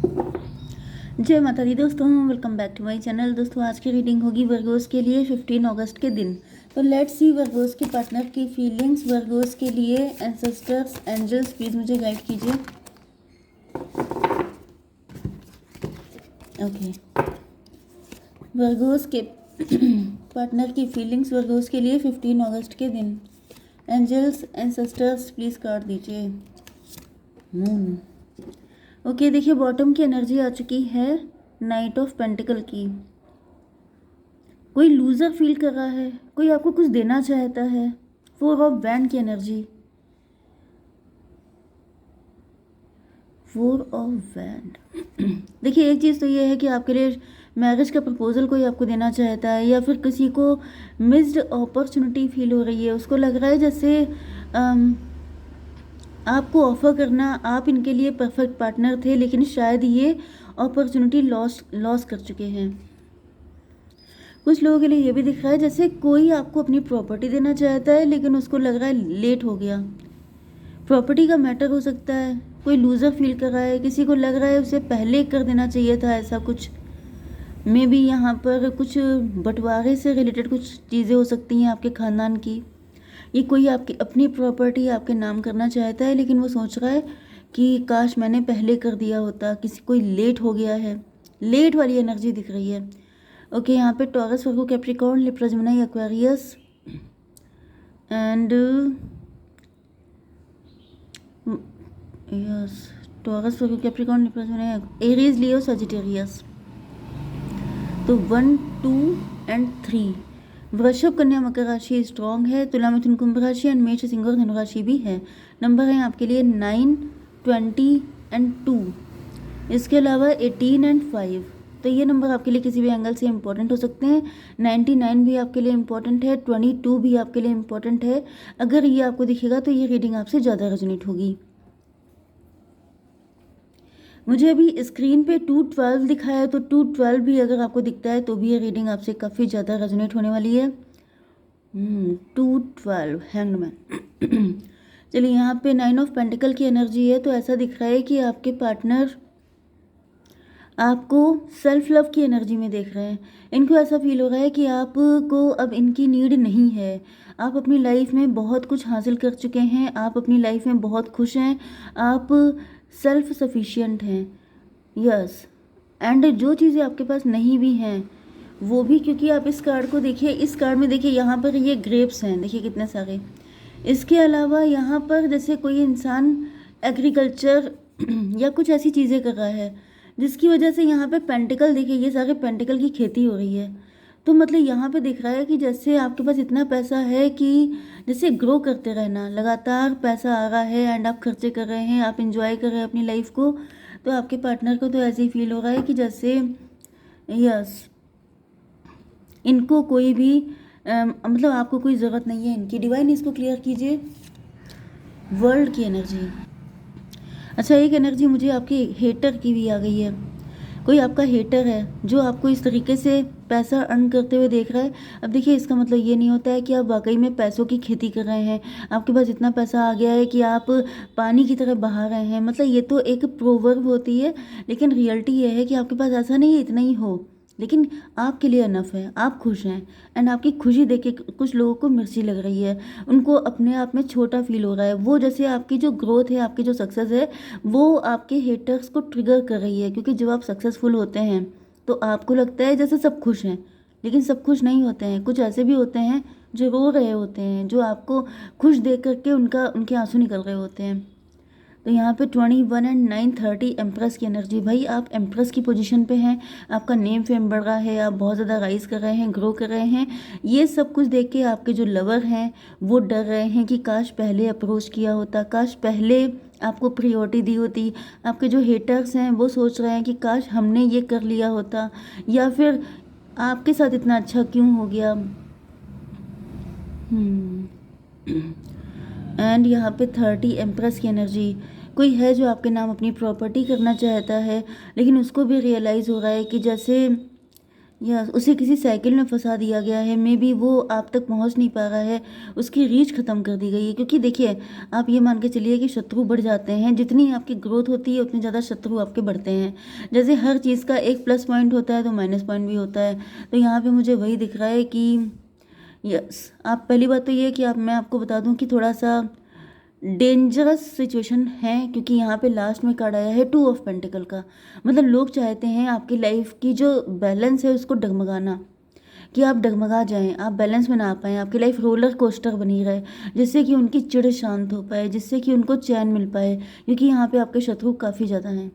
जय माता दी दोस्तों, welcome back to my channel. दोस्तों आज की रीडिंग होगी वर्गोस के लिए 15 अगस्त के दिन। तो लेट्स सी वर्गोस के पार्टनर की फीलिंग्स। वर्गोस के लिए एंसेस्टर्स, एंजल्स, प्लीज मुझे गाइड कीजिए। ओके, वर्गोस के पार्टनर की फीलिंग्स वर्गोस के लिए 15 अगस्त के दिन। एंजल्स, एंसेस्टर्स, प्लीज कार्ड दीजिए। मून। ओके, देखिए बॉटम की एनर्जी आ चुकी है, नाइट ऑफ पेंटिकल की। कोई लूजर फील कर रहा है, कोई आपको कुछ देना चाहता है। 4 ऑफ वैंड की एनर्जी, 4 ऑफ वैंड। देखिए एक चीज़ तो ये है कि आपके लिए मैरिज का प्रपोजल कोई आपको देना चाहता है, या फिर किसी को मिस्ड अपॉर्चुनिटी फील हो रही है। उसको लग रहा है जैसे आपको ऑफर करना, आप इनके लिए परफेक्ट पार्टनर थे, लेकिन शायद ये अपॉर्चुनिटी लॉस कर चुके हैं। कुछ लोगों के लिए ये भी दिख रहा है जैसे कोई आपको अपनी प्रॉपर्टी देना चाहता है, लेकिन उसको लग रहा है लेट हो गया। प्रॉपर्टी का मैटर हो सकता है, कोई लूजर फील कर रहा है, किसी को लग रहा है उसे पहले कर देना चाहिए था ऐसा कुछ। मे बी यहाँ पर कुछ बंटवारे से रिलेटेड कुछ चीज़ें हो सकती हैं आपके ख़ानदान की। ये कोई आपकी अपनी प्रॉपर्टी आपके नाम करना चाहता है, लेकिन वो सोच रहा है कि काश मैंने पहले कर दिया होता। किसी कोई लेट हो गया है, लेट वाली एनर्जी दिख रही है। ओके, यहाँ पे taurus, Virgo, Capricorn, Libra, Gemini, Aquarius and yes, taurus, Virgo, Capricorn, Libra, Gemini, Aries, Leo, Sagittarius. तो 1, 2 एंड 3। वृषभ, कन्या, मकर राशि स्ट्रॉन्ग है। तुला, मिथुन, कुंभ राशि एंड मेष, सिंह और धनु राशि भी है। नंबर है आपके लिए 9, 20 एंड 2। इसके अलावा 18 एंड 5। तो ये नंबर आपके लिए किसी भी एंगल से इंपॉर्टेंट हो सकते हैं। 99 भी आपके लिए इंपॉर्टेंट है, 22 भी आपके लिए इंपॉर्टेंट है। अगर ये आपको दिखेगा तो ये रीडिंग आपसे ज़्यादा रेजोनेट होगी। मुझे अभी स्क्रीन पे 212 दिखाया है, तो 212 भी अगर आपको दिखता है तो भी ये रीडिंग आपसे काफ़ी ज़्यादा रेजोनेट होने वाली है। 212, हैंगमैन। चलिए, यहाँ पे 9 ऑफ पेंटिकल की एनर्जी है, तो ऐसा दिख रहा है कि आपके पार्टनर आपको सेल्फ लव की एनर्जी में देख रहे हैं। इनको ऐसा फील हो रहा है कि आपको अब इनकी नीड नहीं है। आप अपनी लाइफ में बहुत कुछ हासिल कर चुके हैं, आप अपनी लाइफ में बहुत खुश हैं, आप सेल्फ सफिशिएंट हैं। यस, एंड जो चीज़ें आपके पास नहीं भी हैं वो भी, क्योंकि आप इस कार्ड को देखिए, इस कार्ड में देखिए यहाँ पर ये ग्रेप्स हैं, देखिए कितने सारे। इसके अलावा यहाँ पर जैसे कोई इंसान एग्रीकल्चर या कुछ ऐसी चीज़ें कर रहा है जिसकी वजह से यहाँ पे पेंटिकल, देखिए ये सारे पेंटिकल की खेती हो रही है। तो मतलब यहाँ पे दिख रहा है कि जैसे आपके पास इतना पैसा है कि जैसे ग्रो करते रहना, लगातार पैसा आ रहा है एंड आप खर्चे कर रहे हैं, आप इंजॉय कर रहे हैं अपनी लाइफ को। तो आपके पार्टनर को तो ऐसे ही फील हो रहा है कि जैसे यस, इनको कोई भी मतलब आपको कोई ज़रूरत नहीं है इनकी। डिवाइन, इसको क्लियर कीजिए। वर्ल्ड की एनर्जी। अच्छा, एक एनर्जी मुझे आपकी हेटर की भी आ गई है। कोई आपका हेटर है जो आपको इस तरीके से पैसा अर्न करते हुए देख रहा है। अब देखिए, इसका मतलब ये नहीं होता है कि आप वाकई में पैसों की खेती कर रहे हैं, आपके पास इतना पैसा आ गया है कि आप पानी की तरह बहा रहे हैं। मतलब ये तो एक प्रोवर्ब होती है, लेकिन रियलिटी ये है कि आपके पास ऐसा नहीं है इतना ही हो, लेकिन आपके लिए अनफ है, आप खुश हैं। एंड आपकी खुशी देख के कुछ लोगों को मिर्ची लग रही है, उनको अपने आप में छोटा फील हो रहा है। वो जैसे आपकी जो ग्रोथ है, आपकी जो सक्सेस है, वो आपके हेटर्स को ट्रिगर कर रही है। क्योंकि जब आप सक्सेसफुल होते हैं तो आपको लगता है जैसे सब खुश हैं, लेकिन सब खुश नहीं होते हैं। कुछ ऐसे भी होते हैं जो रो रहे होते हैं, जो आपको खुश देख करके उनके आंसू निकल रहे होते हैं। तो यहाँ पे 21 एंड 9, 30 एम्प्रेस की एनर्जी। भाई आप एम्प्रेस की पोजीशन पे हैं, आपका नेम फेम बढ़ रहा है, आप बहुत ज़्यादा राइज कर रहे हैं, ग्रो कर रहे हैं। ये सब कुछ देख के आपके जो लवर हैं वो डर रहे हैं कि काश पहले अप्रोच किया होता, काश पहले आपको प्रियोरिटी दी होती। आपके जो हेटर्स हैं वो सोच रहे हैं कि काश हमने ये कर लिया होता, या फिर आपके साथ इतना अच्छा क्यों हो गया। एंड यहाँ पे 30 एम्प्रेस की एनर्जी। कोई है जो आपके नाम अपनी प्रॉपर्टी करना चाहता है, लेकिन उसको भी रियलाइज़ हो रहा है कि जैसे या उसे किसी साइकिल में फंसा दिया गया है, मे बी वो आप तक पहुंच नहीं पा रहा है, उसकी रीच ख़त्म कर दी गई है। क्योंकि देखिए, आप ये मान के चलिए कि शत्रु बढ़ जाते हैं, जितनी आपकी ग्रोथ होती है उतने ज़्यादा शत्रु आपके बढ़ते हैं। जैसे हर चीज़ का एक प्लस पॉइंट होता है तो माइनस पॉइंट भी होता है। तो यहाँ पे मुझे वही दिख रहा है कि यस, आप पहली बात तो ये है कि मैं आपको बता दूं कि थोड़ा सा डेंजरस सिचुएशन है, क्योंकि यहाँ पे लास्ट में कार्ड आया है 2 ऑफ पेंटिकल का। मतलब लोग चाहते हैं आपकी लाइफ की जो बैलेंस है उसको डगमगाना, कि आप डगमगा जाएं, आप बैलेंस में ना आ पाएँ, आपकी लाइफ रोलर कोस्टर बनी रहे, जिससे कि उनकी चिढ़ शांत हो पाए, जिससे कि उनको चैन मिल पाए, क्योंकि यहाँ पे आपके शत्रु काफ़ी ज़्यादा हैं।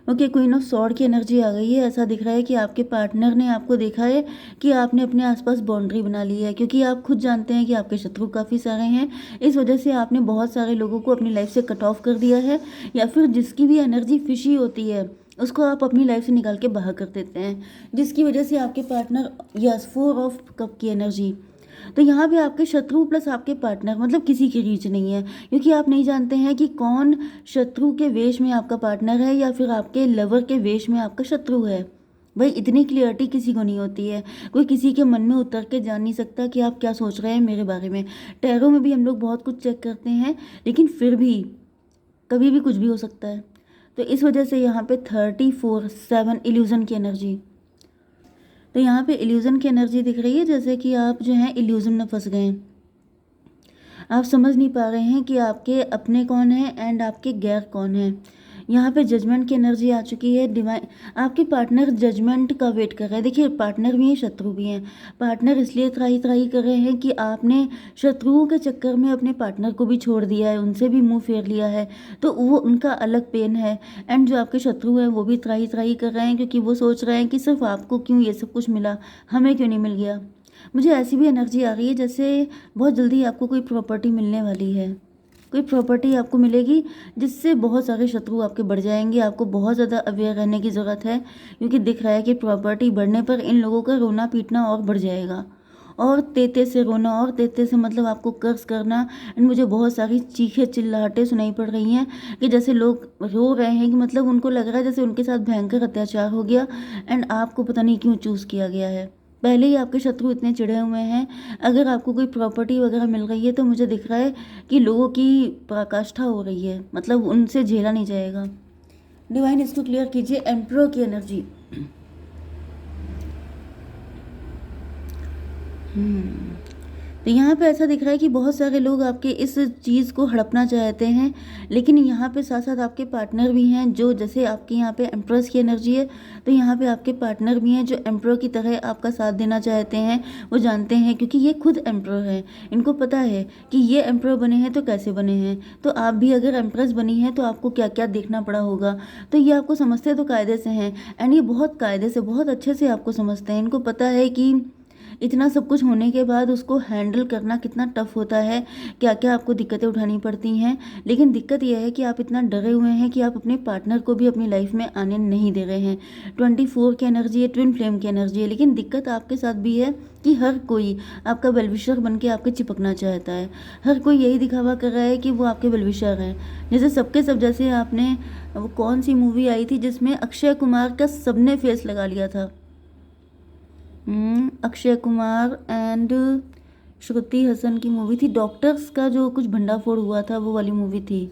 ओके, क्वीन ऑफ स्वॉर्ड की एनर्जी आ गई है। ऐसा दिख रहा है कि आपके पार्टनर ने आपको देखा है कि आपने अपने आसपास बाउंड्री बना ली है, क्योंकि आप खुद जानते हैं कि आपके शत्रु काफ़ी सारे हैं। इस वजह से आपने बहुत सारे लोगों को अपनी लाइफ से कट ऑफ कर दिया है, या फिर जिसकी भी एनर्जी फिशी होती है उसको आप अपनी लाइफ से निकाल के बाहर कर देते हैं, जिसकी वजह से आपके पार्टनर, यस, 4 ऑफ कप की एनर्जी। तो यहाँ पे आपके शत्रु प्लस आपके पार्टनर, मतलब किसी की रीच नहीं है, क्योंकि आप नहीं जानते हैं कि कौन शत्रु के वेश में आपका पार्टनर है या फिर आपके लवर के वेश में आपका शत्रु है। भाई इतनी क्लियरिटी किसी को नहीं होती है, कोई किसी के मन में उतर के जान नहीं सकता कि आप क्या सोच रहे हैं मेरे बारे में। टैरो में भी हम लोग बहुत कुछ चेक करते हैं, लेकिन फिर भी कभी भी कुछ भी हो सकता है। तो इस वजह से यहाँ पे 34/7 इल्यूज़न की एनर्जी। तो यहाँ पे इल्यूज़न की एनर्जी दिख रही है, जैसे कि आप जो हैं इल्यूज़न में फंस गए हैं। आप समझ नहीं पा रहे हैं कि आपके अपने कौन हैं एंड आपके गैर कौन हैं। यहाँ पे जजमेंट की एनर्जी आ चुकी है। डिवाइन, आपके पार्टनर जजमेंट का वेट कर रहे हैं। देखिए, पार्टनर भी हैं, शत्रु भी हैं। पार्टनर इसलिए त्राही त्राही कर रहे हैं कि आपने शत्रुओं के चक्कर में अपने पार्टनर को भी छोड़ दिया है, उनसे भी मुंह फेर लिया है, तो वो उनका अलग पेन है। एंड जो आपके शत्रु हैं वो भी त्राही त्राही कर रहे हैं, क्योंकि वो सोच रहे हैं कि सिर्फ आपको क्यों ये सब कुछ मिला, हमें क्यों नहीं मिल गया। मुझे ऐसी भी एनर्जी आ रही है जैसे बहुत जल्दी आपको कोई प्रॉपर्टी मिलने वाली है, कोई प्रॉपर्टी आपको मिलेगी जिससे बहुत सारे शत्रु आपके बढ़ जाएंगे। आपको बहुत ज़्यादा अवेयर रहने की ज़रूरत है, क्योंकि दिख रहा है कि प्रॉपर्टी बढ़ने पर इन लोगों का रोना पीटना और बढ़ जाएगा, और तेते से रोना, और तेते से मतलब आपको कर्ज करना। एंड मुझे बहुत सारी चीखें चिल्लाहटें सुनाई पड़ रही हैं कि जैसे लोग रो रहे हैं, कि मतलब उनको लग रहा है जैसे उनके साथ भयंकर अत्याचार हो गया एंड आपको पता नहीं क्यों चूज़ किया गया है। पहले ही आपके शत्रु इतने चिढ़े हुए हैं। अगर आपको कोई प्रॉपर्टी वगैरह मिल रही है तो मुझे दिख रहा है कि लोगों की पराकाष्ठा हो रही है, मतलब उनसे झेला नहीं जाएगा। डिवाइन, इसको क्लियर कीजिए। एम्परर की एनर्जी। तो यहाँ पे ऐसा दिख रहा है कि बहुत सारे लोग आपके इस चीज़ को हड़पना चाहते हैं, लेकिन यहाँ पे साथ साथ आपके पार्टनर भी हैं जो, जैसे आपके यहाँ पे एम्प्रेस की एनर्जी है, तो यहाँ पे आपके पार्टनर भी हैं जो एम्प्रेस की तरह आपका साथ देना चाहते हैं। वो जानते हैं, क्योंकि ये खुद एम्प्रेस है, इनको पता है कि ये एम्प्रेस बने हैं तो कैसे बने हैं। तो आप भी अगर एम्प्रेस बनी है तो आपको क्या क्या देखना पड़ा होगा। तो ये आपको समझते तो कायदे से हैं, एंड ये बहुत कायदे से, बहुत अच्छे से आपको समझते हैं। इनको पता है कि इतना सब कुछ होने के बाद उसको हैंडल करना कितना टफ होता है, क्या क्या आपको दिक्कतें उठानी पड़ती हैं। लेकिन दिक्कत यह है कि आप इतना डरे हुए हैं कि आप अपने पार्टनर को भी अपनी लाइफ में आने नहीं दे रहे हैं। 24 की एनर्जी है, ट्विन फ्लेम की एनर्जी है। लेकिन दिक्कत आपके साथ भी है कि हर कोई आपका वेलविशर बन के आपके चिपकना चाहता है। हर कोई यही दिखावा कर रहा है कि वो आपके वेलविशर हैं, जैसे सबके सब। जैसे आपने वो कौन सी मूवी आई थी जिसमें अक्षय कुमार का सबने फेस लगा लिया था, अक्षय कुमार एंड श्रुति हसन की मूवी थी, डॉक्टर्स का जो कुछ भंडाफोड़ हुआ था, वो वाली मूवी थी।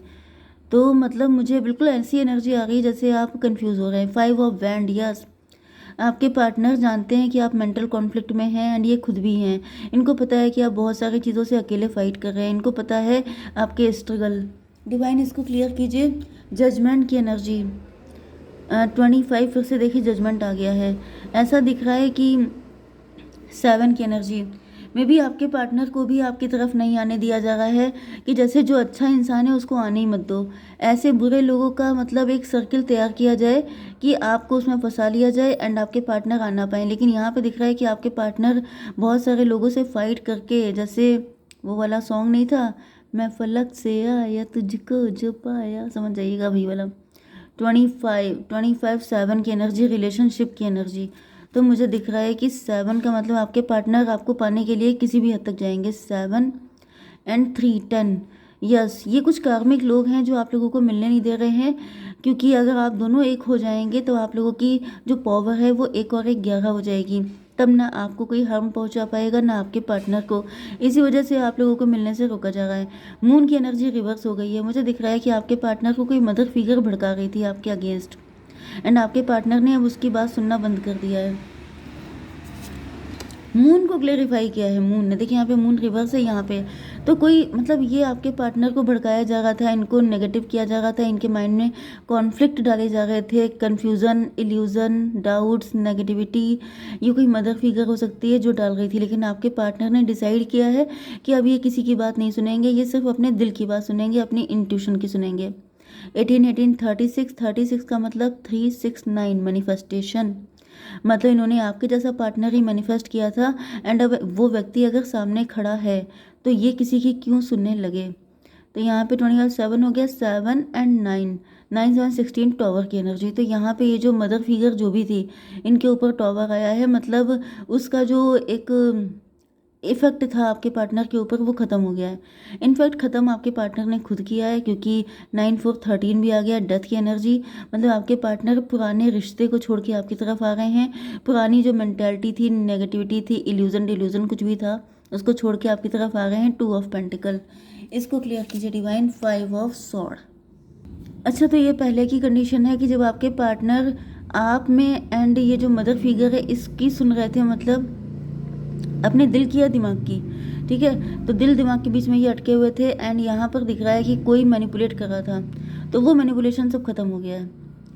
तो मतलब मुझे बिल्कुल ऐसी एनर्जी आ गई जैसे आप कंफ्यूज हो रहे हैं। 5 ऑफ वैंड, यस, आपके पार्टनर जानते हैं कि आप मेंटल कॉन्फ्लिक्ट में हैं, एंड ये खुद भी हैं। इनको पता है कि आप बहुत सारी चीज़ों से अकेले फाइट कर रहे हैं, इनको पता है आपके स्ट्रगल। डिवाइन, इसको क्लियर कीजिए। जजमेंट की एनर्जी 25, फिर से देखिए जजमेंट आ गया है। ऐसा दिख रहा है कि 7 की एनर्जी में भी आपके पार्टनर को भी आपकी तरफ नहीं आने दिया जा रहा है, कि जैसे जो अच्छा इंसान है उसको आने ही मत दो। ऐसे बुरे लोगों का मतलब एक सर्किल तैयार किया जाए कि आपको उसमें फंसा लिया जाए एंड आपके पार्टनर आ ना पाए। लेकिन यहाँ पे दिख रहा है कि आपके पार्टनर बहुत सारे लोगों से फाइट करके, जैसे वो वाला सॉन्ग नहीं था, मैं फलक से आया तुझको जो पाया, समझ जाइएगा भाई वाला। 25 7 की एनर्जी, रिलेशनशिप की एनर्जी। तो मुझे दिख रहा है कि 7 का मतलब आपके पार्टनर आपको पाने के लिए किसी भी हद तक जाएंगे। 7 एंड 3 10, यस, ये कुछ कार्मिक लोग हैं जो आप लोगों को मिलने नहीं दे रहे हैं, क्योंकि अगर आप दोनों एक हो जाएंगे तो आप लोगों की जो पावर है वो 1 और 1 11 हो जाएगी। तब ना आपको कोई हार्म पहुंचा पाएगा ना आपके पार्टनर को। इसी वजह से आप लोगों को मिलने से रोका जा रहा है। मून की एनर्जी रिवर्स हो गई है। मुझे दिख रहा है कि आपके पार्टनर को कोई मदर फिगर भड़का रही थी आपके अगेंस्ट, एंड आपके पार्टनर ने अब उसकी बात सुनना बंद कर दिया है। मून को क्लेरिफाई किया है मून ने। देखिए यहाँ पे मून रिवर्स है यहाँ पे। तो कोई मतलब ये आपके पार्टनर को भड़काया जा रहा था, इनको नेगेटिव किया जा रहा था, इनके माइंड में कॉन्फ्लिक्ट डाले जा रहे थे, कन्फ्यूज़न, इल्यूज़न, डाउट्स, नेगेटिविटी। ये कोई मदर फिगर हो सकती है जो डाल रही थी, लेकिन आपके पार्टनर ने डिसाइड किया है कि अब ये किसी की बात नहीं सुनेंगे, ये सिर्फ अपने दिल की बात सुनेंगे, अपनी इंट्यूशन की सुनेंगे। 18 36 का मतलब 369 मैनिफेस्टेशन। मतलब इन्होंने आपके जैसा पार्टनर ही मैनिफेस्ट किया था, एंड अब वो व्यक्ति अगर सामने खड़ा है तो ये किसी की क्यों सुनने लगे। तो यहाँ पे 27 हो गया, 7 एंड 9, 9 7 16 टॉवर की एनर्जी। तो यहाँ पे ये जो मदर फिगर जो भी थी इनके ऊपर टॉवर आया है, मतलब उसका जो एक इफेक्ट था आपके पार्टनर के ऊपर वो ख़त्म हो गया है। इनफैक्ट ख़त्म आपके पार्टनर ने खुद किया है, क्योंकि 9 4 13 भी आ गया, डेथ की एनर्जी। मतलब आपके पार्टनर पुराने रिश्ते को छोड़ के आपकी तरफ आ रहे हैं। पुरानी जो मेंटेलिटी थी, नेगेटिविटी थी, इल्यूजन डिल्यूजन कुछ भी था, उसको छोड़ के आपकी तरफ आ रहे हैं। 2 ऑफ पेंटिकल, इसको क्लियर कीजिए डिवाइन। 5 of sword. अच्छा, तो ये पहले की कंडीशन है कि जब आपके पार्टनर आप में एंड ये जो मदर फिगर है इसकी सुन रहे थे, मतलब अपने दिल की या दिमाग की, ठीक है। तो दिल दिमाग के बीच में ये अटके हुए थे, एंड यहाँ पर दिख रहा है कि कोई मैनिपुलेट कर रहा था, तो वो मैनिपुलेशन सब खत्म हो गया है।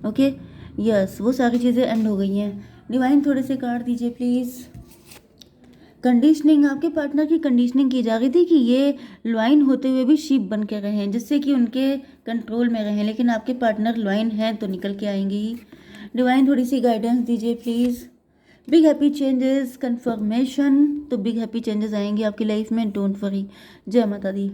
ओके, यस, वो सारी चीज़ें एंड हो गई हैं। डिवाइन थोड़े से कार्ड दीजिए प्लीज़। कंडीशनिंग, आपके पार्टनर की कंडीशनिंग की जा रही थी कि ये लॉइन होते हुए भी शीप बन के रहें, जिससे कि उनके कंट्रोल में रहें, लेकिन आपके पार्टनर लॉइन हैं तो निकल के आएंगे ही। डिवाइन थोड़ी सी गाइडेंस दीजिए please. Big happy changes confirmation, तो बिग हैप्पी चेंजेस आएंगे आपकी लाइफ में, डोंट वरी। जय माता दी।